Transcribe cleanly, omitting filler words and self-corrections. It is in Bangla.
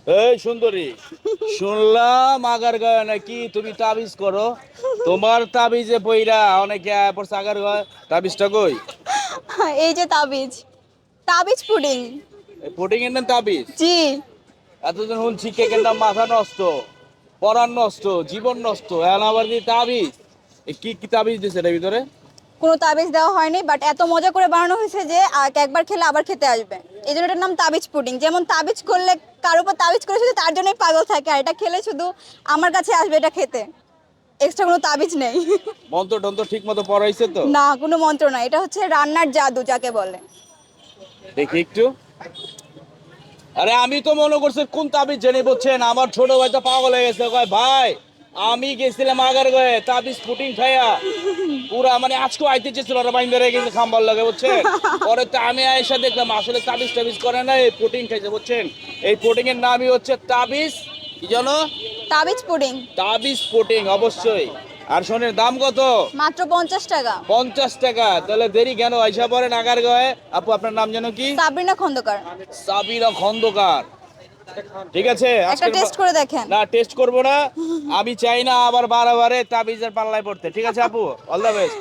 এই সুন্দরী, শুনলাম আগার গায়ে নাকি তুমি তাবিজ করো। তোমার তাবিজে পইরা অনেকে আয়া পড়ছে আগার গায়ে। তাবিজটা কই? এই যে তাবিজ, তাবিজ পুডিং। এই পুডিং এর নাম তাবিজ? জি। এতদিন শুনছি কেকের নাম মাথা নষ্ট, পরাণ নষ্ট, জীবন নষ্ট, এখন আবার দিয়ে তাবিজ। এ কি কি তাবিজ দিছে এর ভিতরে? কোনো তাবিজ দেওয়া হয়নি, বাট এত মজা করে বানানো হয়েছে যে একবার খেলে আবার খেতে আসবে। এই জন্য এটার নাম তাবিজ পুডিং। যেমন তাবিজ করলে কারোর উপর তাবিজ করে শুধু তার জন্যই পাগল থাকে, আর এটা খেলে শুধু আমার কাছে আসবে এটা খেতে। এক্সট্রা কোনো তাবিজ নেই। মন্ত্র টন্ত্র ঠিক মতো পড়াইছে তো? না, কোনো মন্ত্র না, এটা হচ্ছে রান্নার জাদু যাকে বলে। দেখি একটু। আরে আমি তো মনে করছি কোন তাবিজ জেনে বুঝছেন, আমার ছোট ভাই তো পাগল হয়ে গেছে, কয় ভাই আমি গেছিলাম আগার গায়ে তাবিজ পুটিং খাইয়া পুরা মানে আজকে আইতে চেয়েছিল, ওরা বাইন্দা রেখে গেছে খাম্বার লাগে বুঝছেন। পরে তো আমি আয়েশা দেখলাম আসলে তাবিজ টাবিজ করে না, এই পুটিং খাইছে বুঝছেন। এই পুটিং এর নামই হচ্ছে তাবিজ, কি জানো? তাবিজ পুডিং। তাবিজ পুটিং অবশ্যই। আর শোনের দাম কত? মাত্র 50 টাকা। 50 টাকা? তাহলে দেরি কেন, আইসা পরে নাগার গায়ে। আপু আপনার নাম যেন কি? সাবরিনা খন্দকার। সাবিনা খন্দকার। ঠিক আছে একটা আজকের টেস্ট করে দেখেন। না টেস্ট করব না। আমি চাই না আবার বারে বারে তাবিজের পাল্লায় পড়তে। ঠিক আছে আপু, অল দ্য বেস্ট।